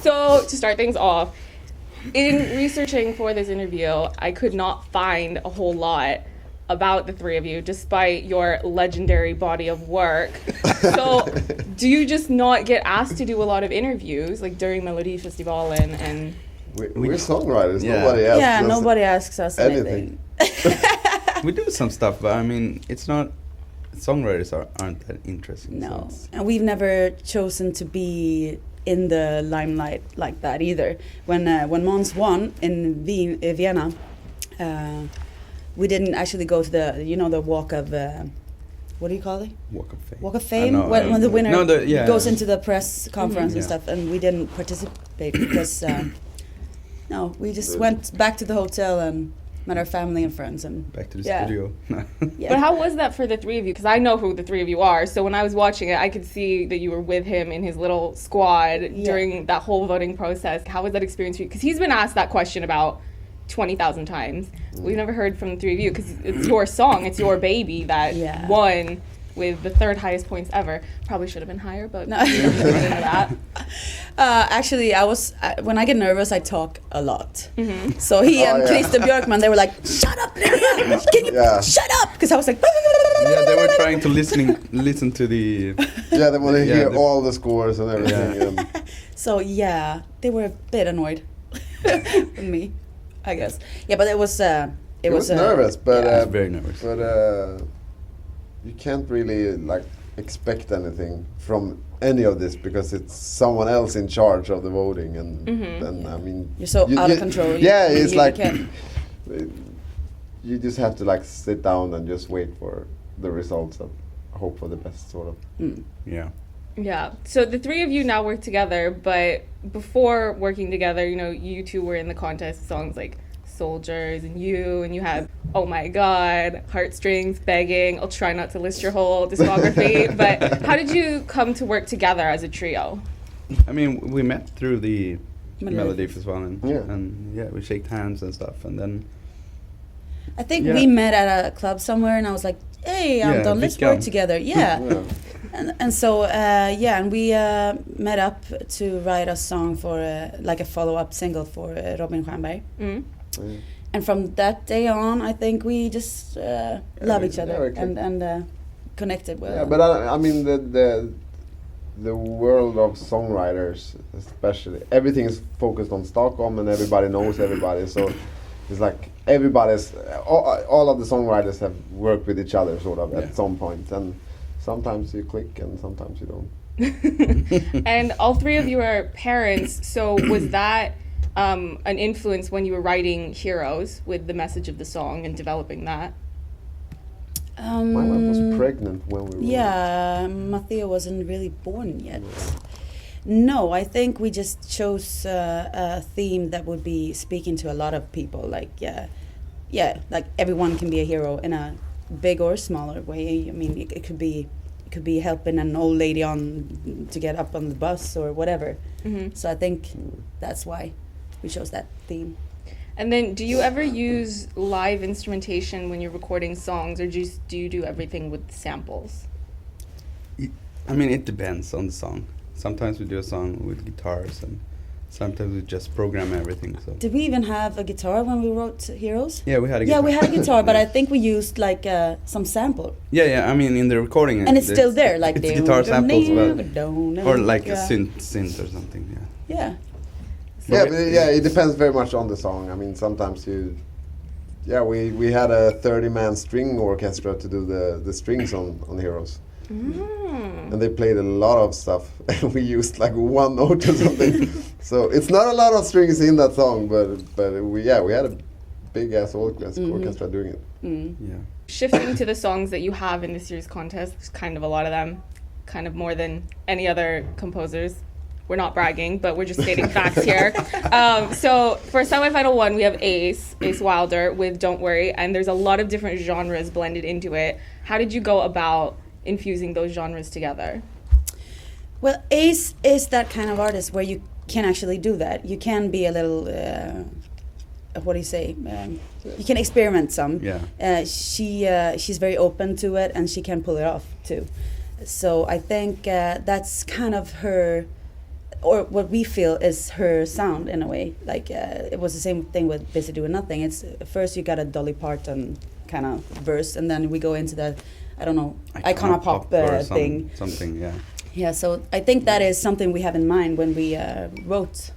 So to start things off, in researching for this interview, I could not find a whole lot about the three of you, despite your legendary body of work. So do you just not get asked to do a lot of interviews, like during Melodifestivalen and... We're songwriters. Nobody asks us anything. We do some stuff, but I mean, it's not... Songwriters aren't that interesting. No, and we've never chosen to be in the limelight like that either. When Måns won in Vienna, we didn't actually go to the walk of what do you call it? Walk of Fame. Walk of Fame. When the winner goes into the press conference and stuff, and we didn't participate because we just went back to the hotel and met our family and friends and back to the studio. But how was that for the three of you? Because I know who the three of you are. So when I was watching it, I could see that you were with him in his little squad during that whole voting process. How was that experience for you? Because he's been asked that question about 20,000 times. We've never heard from the three of you because it's your song, it's your baby that won with the third highest points ever. Probably should have been higher, but no. We don't get into that. Actually, when I get nervous, I talk a lot. Mm-hmm. So he and Christer Björkman, they were like, "Shut up, Linnea! Can you shut up?" Because I was like, yeah, they were trying to listen to the. Yeah, they want to hear all the scores and everything. Yeah. So they were a bit annoyed with me, I guess. Yeah, but it was nervous, but I was very nervous. But you can't really expect anything from any of this because it's someone else in charge of the voting, and then I mean you're so out of control. It's like you just have to sit down and just wait for the results and hope for the best, sort of. Yeah. So the three of you now work together, but before working together, you two were in the contest songs like Soldiers and you had Oh My God, Heartstrings, Begging. I'll try not to list your whole discography, but how did you come to work together as a trio? I mean, we met through the Melodifestivalen, and we shaked hands and stuff, and then I think we met at a club somewhere, and I was like, "Hey, Anton, let's work together." And so and we met up to write a song for a follow-up single for Robin Stjernberg. And from that day on, I think we just love each other and connected with. Yeah, but I mean the world of songwriters, especially, everything is focused on Stockholm, and everybody knows everybody. So it's like all of the songwriters have worked with each other sort of at some point, and sometimes you click and sometimes you don't. And all three of you are parents, so was that an influence when you were writing Heroes with the message of the song and developing that? My wife was pregnant when we were. Yeah, Matteo wasn't really born yet. No, I think we just chose a theme that would be speaking to a lot of people. Like everyone can be a hero in a big or smaller way. I mean, it could be helping an old lady on to get up on the bus or whatever. Mm-hmm. So I think that's why we chose that theme. And then, do you ever use live instrumentation when you're recording songs, or do you do everything with samples? I mean, it depends on the song. Sometimes we do a song with guitars, and sometimes we just program everything. So. Did we even have a guitar when we wrote Heroes? Yeah, we had a guitar. Yeah, we had a guitar, but I think we used some sample. Yeah. I mean, in the recording, and it's still there, like it's guitar samples, or like a synth or something. Yeah. But it depends very much on the song. I mean, sometimes we had a 30-man string orchestra to do the strings on Heroes. And they played a lot of stuff, and we used one note or something. So it's not a lot of strings in that song, but we had a big ass orchestra doing it. Yeah. Shifting to the songs that you have in this year's contest, there's kind of a lot of them, kind of more than any other composers. We're not bragging, but we're just stating facts here. So for semifinal 1, we have Ace Wilder with Don't Worry, and there's a lot of different genres blended into it. How did you go about infusing those genres together? Well, Ace is that kind of artist where you can actually do that. You can be a little, what do you say? You can experiment some. Yeah. She's very open to it, and she can pull it off too. So I think that's kind of her. or what we feel is her sound in a way. Like it was the same thing with Busy Doing Nothing. It's first you got a Dolly Parton kind of verse, and then we go into the, I don't know, Icona Pop thing. Something, yeah. Yeah, so I think that is something we have in mind when we wrote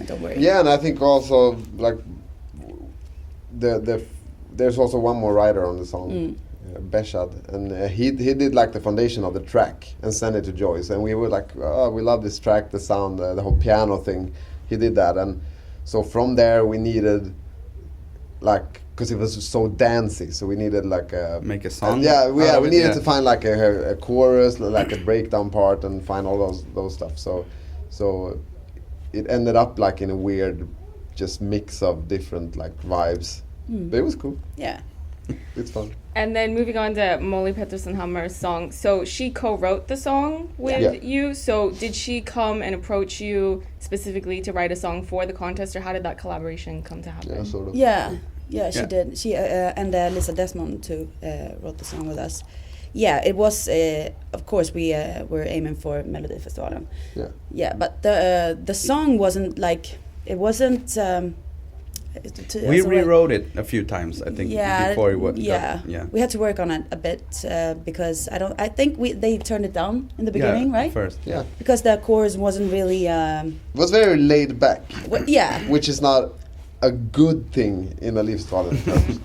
Don't Worry. Yeah, and I think also like there's also one more writer on the song, Beshad, and he did like the foundation of the track and sent it to Joyce, and we were like, oh, we love this track, the sound, the whole piano thing. He did that, and so from there we needed like, because it was so dancey, so we needed like make a song. We needed to find like a chorus, like a breakdown part, and find all those stuff. So it ended up like in a weird, just mix of different like vibes. But it was cool. Yeah. It's fun. And then moving on to Molly Pettersson Hammar's song. So she co-wrote the song with you. So did she come and approach you specifically to write a song for the contest, or how did that collaboration come to happen? Yeah, sort of. Yeah, she did. She and Lisa Desmond too wrote the song with us. Yeah, it was. Of course, we were aiming for Melodifestivalen. Yeah. Yeah, but the song wasn't like, it wasn't. We rewrote it a few times, I think. Before it was. Yeah. We had to work on it a bit because I think they turned it down in the beginning, right? First. Yeah. Because the chorus wasn't really. It was very laid back. Which is not a good thing in a Livsfallen terms.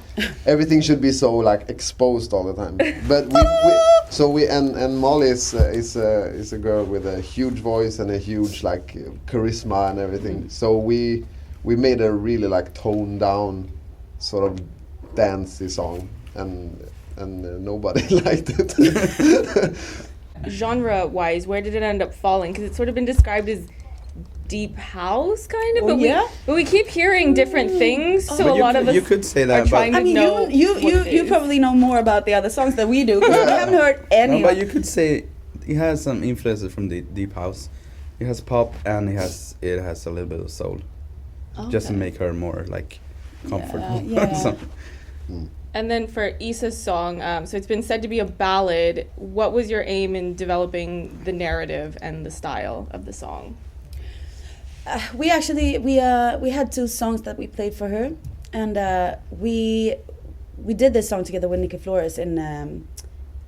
Everything should be so like exposed all the time. But we and Molly is a girl with a huge voice and a huge like charisma and everything. So we made a really like toned down sort of dancey song, and nobody liked it. Genre-wise, where did it end up falling? Because it's sort of been described as deep house, kind of. But we keep hearing different things. So a lot of us you could say that, are trying to know. You probably know more about the other songs than we do. We haven't heard any. No, but you could say it has some influences from the deep house. It has pop and it has a little bit of soul. Just to make her more like comfortable. And then for Isa's song, so it's been said to be a ballad. What was your aim in developing the narrative and the style of the song? We actually we had two songs that we played for her, and we did this song together with Nikki Flores in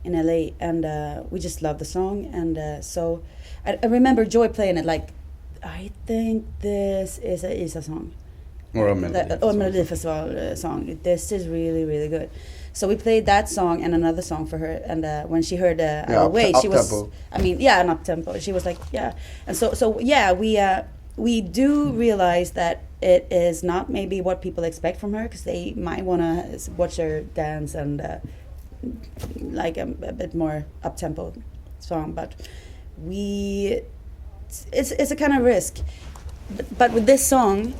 LA, and we just loved the song, and so I remember Joy playing it like, I think this is a Isa song. Or a Melodifestivalen song. This is really, really good. So we played that song and another song for her. And when she heard Wait, she was... Up-tempo. An up-tempo. She was like, yeah. And so we do realize that it is not maybe what people expect from her, because they might want to watch her dance and like a bit more up-tempo song. But it's a kind of risk, but with this song,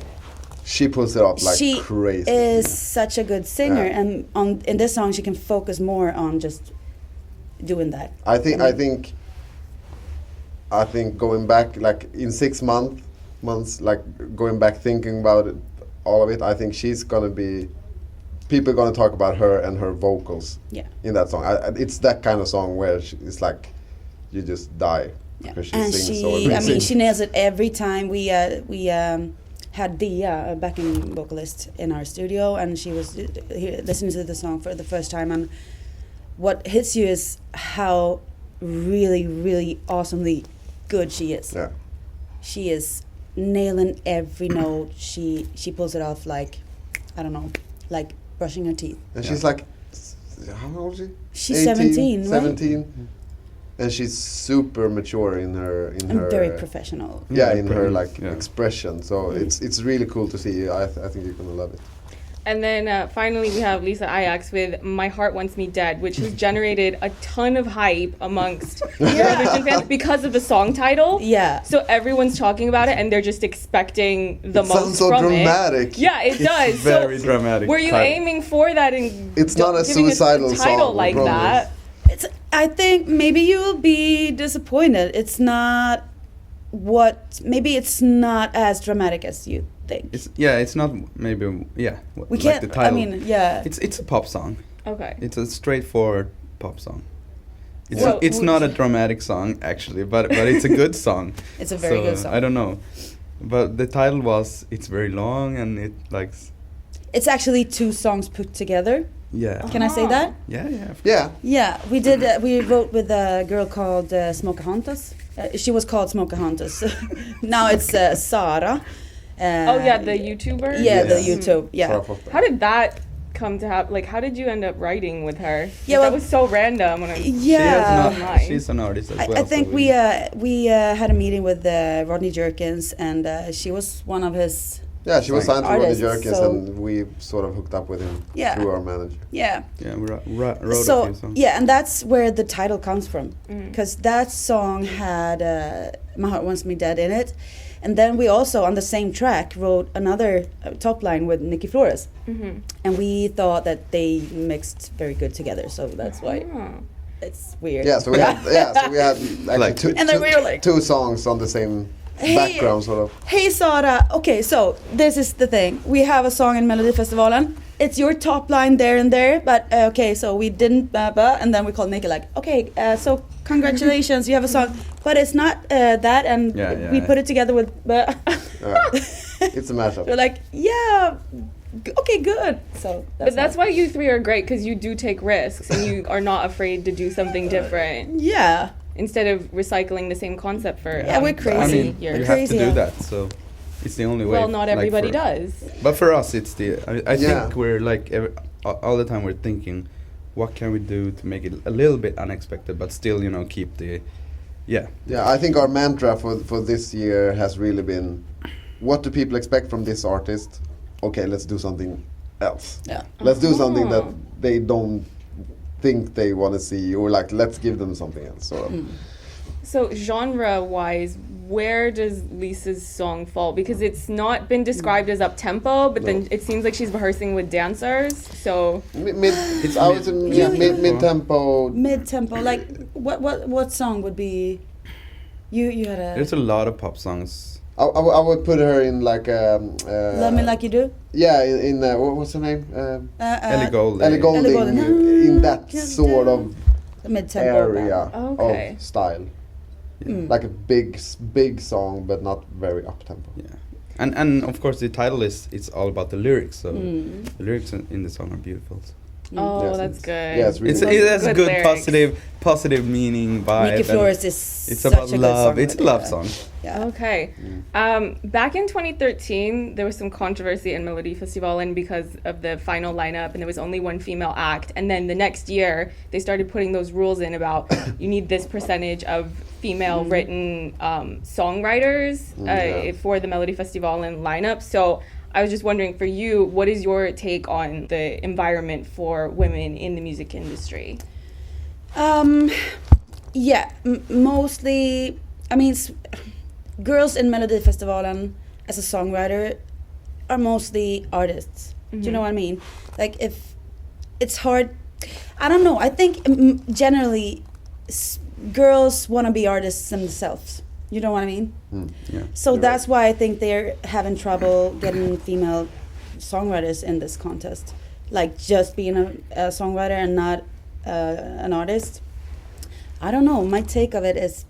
she pulls it off like crazy. She is such a good singer, and in this song she can focus more on just doing that. I think going back like in 6 months, like going back thinking about it, all of it, I think she's gonna be, people are gonna talk about her and her vocals in that song. It's that kind of song where it's like you just die. Because and she nails it every time. We had Dia, a backing vocalist, in our studio, and she was listening to the song for the first time. And what hits you is how really, really awesomely good she is. Yeah. She is nailing every note. She pulls it off like, I don't know, like brushing her teeth. And she's like, how old is she? She's 17, 17. Right? And she's super mature in her very professional. In her like expression. So it's really cool to see. I think you're gonna love it. And then finally we have Lisa Ajax with My Heart Wants Me Dead, which has generated a ton of hype amongst Eurovision fans because of the song title. Yeah. So everyone's talking about it and they're just expecting the most sounds so from dramatic. It. Yeah, it does. It's very dramatic. Were you aiming for that? It's not a suicidal title song like that. I think maybe you will be disappointed. It's not maybe it's not as dramatic as you think. It's not maybe we can't. The title. I mean, It's a pop song. Okay. It's a straightforward pop song. It's not a dramatic song actually, but it's a good song. It's a very good song. I don't know, but the title was it's very long and it like. It's actually 2 songs put together. Yeah. Can I say that? Yeah. Yeah. Yeah, we did. We wrote with a girl called Smokahontas. She was called Smokahontas. Now it's Sara. The YouTuber. Yeah, the Yes. YouTube. Yeah. Sara Foster. How did that come to happen? Like, how did you end up writing with her? Yeah, That was so random. Yeah. She's an artist as well. I think so we had a meeting with Rodney Jerkins, and she was one of his. Yeah, she was signed to Rodney Artists, Jerkins, so- and we sort of hooked up with him Yeah. through our manager. Yeah. Yeah, we wrote a So few songs. yeah, and that's where the title comes from, because that song had "My Heart Wants Me Dead" in it, and then we also on the same track wrote another top line with Nikki Flores, and we thought that they mixed very good together, so that's why it's weird. Yeah, so we had actually Like- two, And then we were like- 2 songs on the same background, sort of. Hey Sara, okay, so this is the thing. We have a song in Melodifestivalen. It's your top line there and there, but okay, so we didn't, and then we called Nikki like, okay, so congratulations, you have a song, but it's not that, and Yeah, we yeah. put it together with, It's a mashup. we're like, yeah, okay, good. So But that's why you 3 are great, because you do take risks and you are not afraid to do something different yeah, instead of recycling the same concept for Yeah, we're I crazy. mean, years. you Crazy, have to do yeah. that, so it's the only way. Well, not like, everybody for- does. But for us, it's the. I Yeah. think we're like all the time we're thinking, what can we do to make it a little bit unexpected, but still, keep the. Yeah. Yeah, I think our mantra for this year has really been, what do people expect from this artist? Okay, let's do something else. yeah. Let's do something that Oh. they don't think they want to see, or like let's give them something else. Sort of. So genre-wise, where does Lisa's song fall? Because it's not been described as up-tempo, but then No. it seems like she's rehearsing with dancers. So Mid, It's I would say mid- yeah, mid- mid tempo. Mid tempo, like what song would be? You had a There's a lot of pop songs. I would put her in like Love Me Like You Do. yeah, in what's her name? Ellie Goulding. Ellie Goulding, Goulding. in that sort of Mid tempo area Okay. of style. Yeah. Like a big song, but not very up tempo. Yeah. And of course the title it's all about the lyrics, so the lyrics in the song are beautiful. So. oh, Yes, that's good. Yeah, it's really It has a Good good lyrics. positive meaning vibe. Nikki and Flores is it's such about a good love. song. It's a love song. Yeah. Okay. Back in 2013, there was some controversy in Melodifestivalen because of the final lineup, and there was only one female act. And then the next year, they started putting those rules in about you need this percentage of female written songwriters for the Melodifestivalen lineup. So I was just wondering, for you, what is your take on the environment for women in the music industry? Yeah, mostly. I mean, girls in Melodifestivalen as a songwriter are mostly artists. Do you know what I mean? Like, if it's hard, I don't know. I think generally girls want to be artists themselves. You know what I mean? Yeah. So You're that's why I think they're having trouble getting female songwriters in this contest. Like just being a songwriter and not an artist. I don't know. My take of it is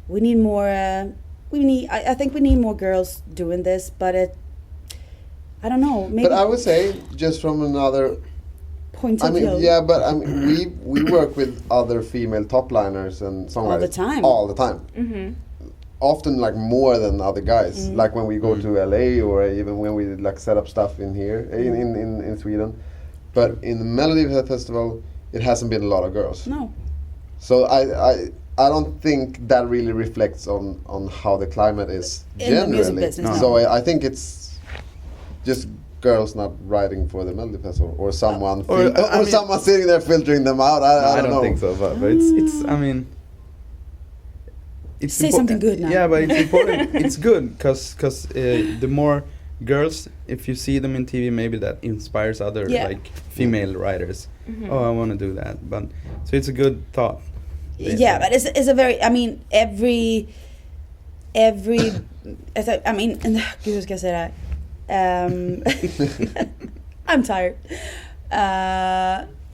we need more. I think we need more girls doing this, but I don't know. Maybe But I would say, just from another, point I of mean, view. yeah, but I mean, we work with other female top liners and songwriters the time. All the time. Often like more than other guys. Like when we go to LA, or even when we like set up stuff in here in Sweden. But in the Melodifestivalen, it hasn't been a lot of girls. No. So I don't think that really reflects on how the climate is In the generally. music business, No. So I think it's just girls not writing for the Melodifestivalen, or someone Or, I mean- someone sitting there filtering them out. I don't know. think so, but it's I mean. It's Say something good now. Yeah, but it's important. It's good because the more girls, if you see them in TV, maybe that inspires other Yeah. like female writers. Oh, I want to do that. But so it's a good thought. Yeah, but it's a very. I mean, every. I mean, gud, hur ska jag säga det här? I'm tired.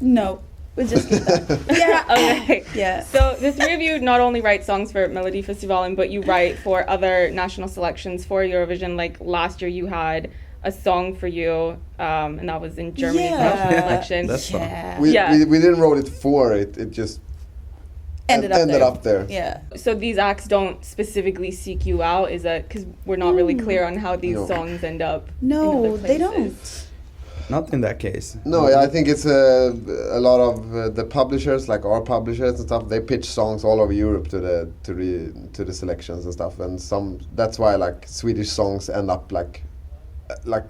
No, We'll just keep that. Yeah. Okay. Yeah. So the three of you not only write songs for Melodifestivalen, but you write for other national selections for Eurovision. Like last year, you had a song for you, and that was in Germany's national selection. That's fun. Yeah. We didn't wrote it for it. It just ended up there. Yeah. So these acts don't specifically seek you out, is that because we're not really clear on how these songs end up? No, in other they places? don't. Not in that case. No, I think it's a lot of the publishers, like our publishers and stuff. They pitch songs all over Europe to the selections and stuff, and that's why like Swedish songs end up like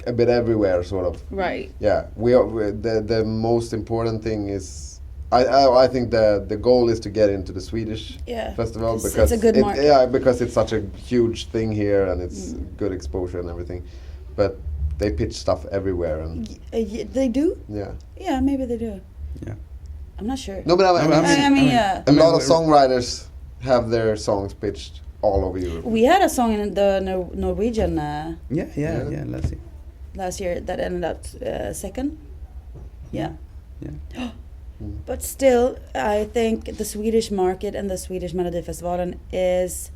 a bit everywhere, sort of. Right. Yeah, the most important thing is I think the goal is to get into the Swedish festival because it's a good market. Because it's such a huge thing here and it's good exposure and everything, but they pitch stuff everywhere and they do. Yeah. Yeah, maybe they do. Yeah. I'm not sure. No, but I mean, yeah. A lot of songwriters have their songs pitched all over Europe. We had a song in the Norwegian Yeah. Let's see. last year that ended up second. Yeah. Yeah. But still, I think the Swedish market and the Swedish Melodifestivalen is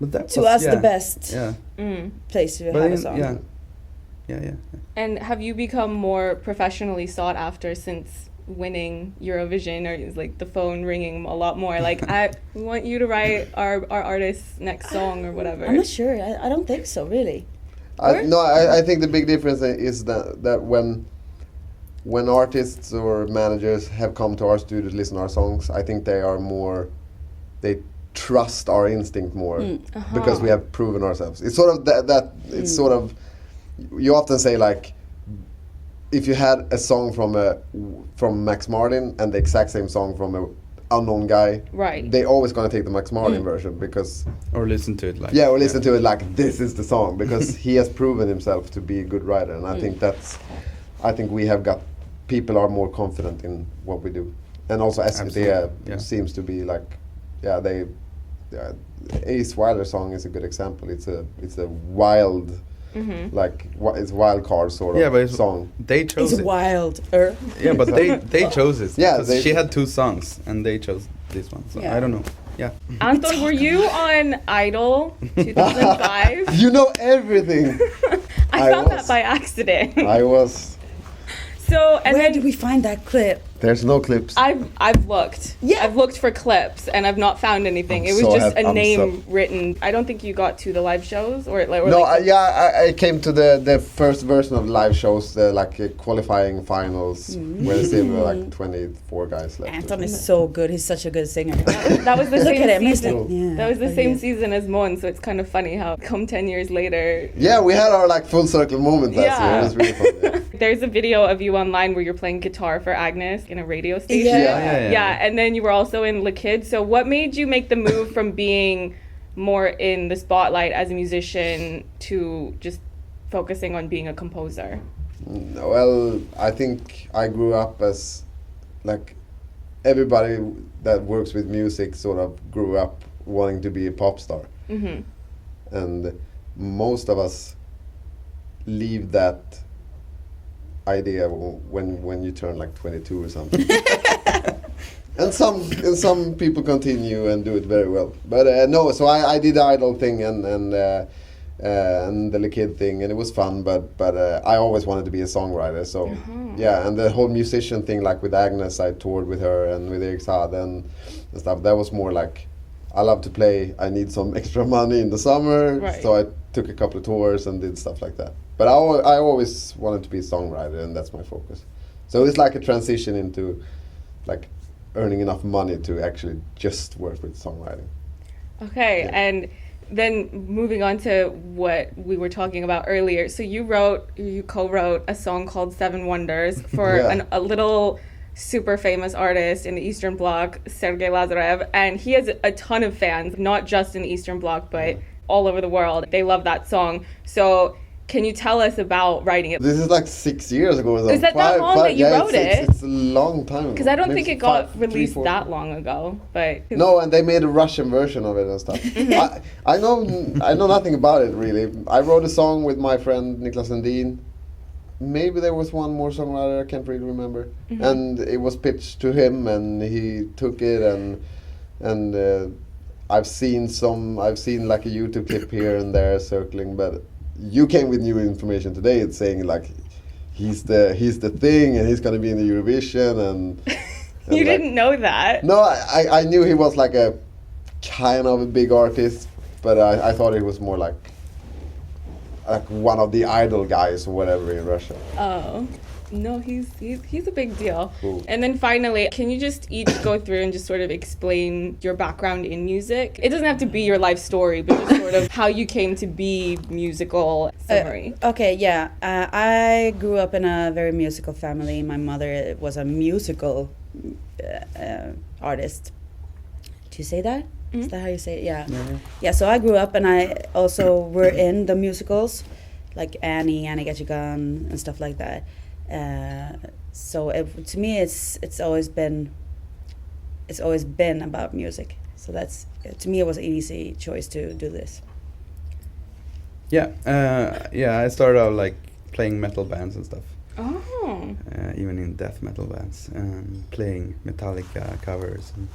But that to was, us the best place to But have a in- song. Yeah. And have you become more professionally sought after since winning Eurovision, or is like the phone ringing a lot more? Like, I want you to write our artist's next song or whatever. I'm not sure. I don't think so, really. I think the big difference is that when artists or managers have come to our studio to listen to our songs, I think they trust our instinct more because we have proven ourselves. It's sort of it's sort of, you often say like, if you had a song from Max Martin and the exact same song from a unknown guy, right? They always gonna take the Max Martin version because Or listen to it like. or listen to it like this is the song because he has proven himself to be a good writer, and I think we have got people are more confident in what we do, and also SVT seems to be like, Ace Wilder song is a good example. It's a wild. It's a wild card sort of song. They chose it's it. wild. Yeah, but they chose it. Yeah, she had 2 songs and they chose this one. So I don't know. Yeah. Anton, were you on Idol 2005? You know everything. I found that by accident. I was. So, and Where then did we find that clip? There's no clips. I've looked. Yeah. I've looked for clips and I've not found anything. It was just a name written. I don't think you got to the live shows or no. I came to the first version of the live shows, the qualifying finals, where there still were like 24 guys left. Anton is so good. He's such a good singer. That was the Look same at him. season. Yeah, that was the same season as Mon, so it's kind of funny how come 10 years later. Yeah, we had our full circle moment last year. It was really fun. Yeah. There's a video of you online where you're playing guitar for Agnes in a radio station. Yeah. And then you were also in Le Kid. So what made you make the move from being more in the spotlight as a musician to just focusing on being a composer? Well, I think I grew up as everybody that works with music sort of grew up wanting to be a pop star. And most of us leave that idea when you turn 22 or something. And some people continue and do it very well. But no, so I did the Idol thing and the Le Kid thing, and it was fun. But I always wanted to be a songwriter. So and the whole musician thing, like with Agnes, I toured with her and with Erik Saade and stuff. That was more like, I love to play. I need some extra money in the summer, so I took a couple of tours and did stuff like that. But I always wanted to be a songwriter, and that's my focus. So it's like a transition into earning enough money to actually just work with songwriting. Okay, and then moving on to what we were talking about earlier. So you co-wrote a song called 7 Wonders for a little super famous artist in the Eastern Bloc, Sergei Lazarev, and he has a ton of fans, not just in the Eastern Bloc, but all over the world. They love that song. So can you tell us about writing it? This is 6 years ago. Is that long that you wrote it? It's a long time ago. Because I don't think it got released that long ago. But no, and they made a Russian version of it and stuff. I know nothing about it really. I wrote a song with my friend Niklas Sundin, maybe there was one more songwriter, I can't really remember. And it was pitched to him, and he took it, and I've seen like a YouTube clip here and there circling, but you came with new information today. It's saying like he's the thing, and he's gonna be in the Eurovision, and You didn't know that? No, I knew he was like a kind of a big artist, but I thought he was more like one of the idol guys or whatever in Russia. Oh. No, he's a big deal. Cool. And then finally, can you just each go through and just sort of explain your background in music? It doesn't have to be your life story, but just sort of how you came to be musical summary. Okay, yeah. I grew up in a very musical family. My mother was a musical artist. Do you say that? Is that how you say it? Yeah. Yeah, so I grew up, and I also were in the musicals, like Annie Get Your Gun, and stuff like that. So to me, it's always been about music. So that's, to me, it was an easy choice to do this. Yeah, I started out like playing metal bands and stuff. Oh. Even in death metal bands, playing Metallica covers and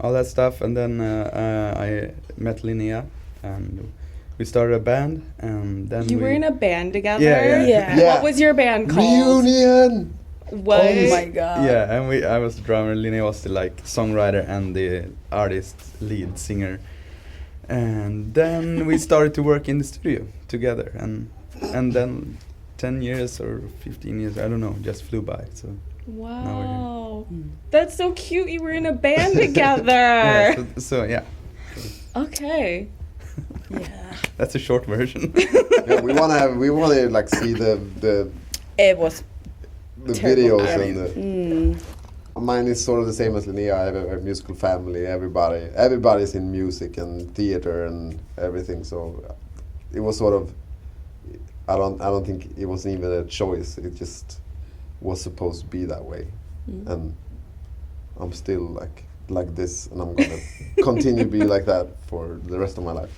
all that stuff. And then I met Linnea, and we started a band, and then You were in a band together? Yeah. What was your band called? Reunion! What? Oh my god. Yeah, and I was the drummer, Linnea was the like songwriter and the artist lead singer. And then we started to work in the studio together, and then 10 years or 15 years, I don't know, just flew by. So Wow. That's so cute. You were in a band together. yeah, so yeah. Okay. Yeah. That's a short version. Yeah, we wanna like see the It was terrible. videos and mine is sort of the same as Linnea. I have a musical family. Everybody's in music and theater and everything. So it was sort of, I don't think it was even a choice. It just was supposed to be that way. And I'm still like this, and I'm gonna continue to be like that for the rest of my life.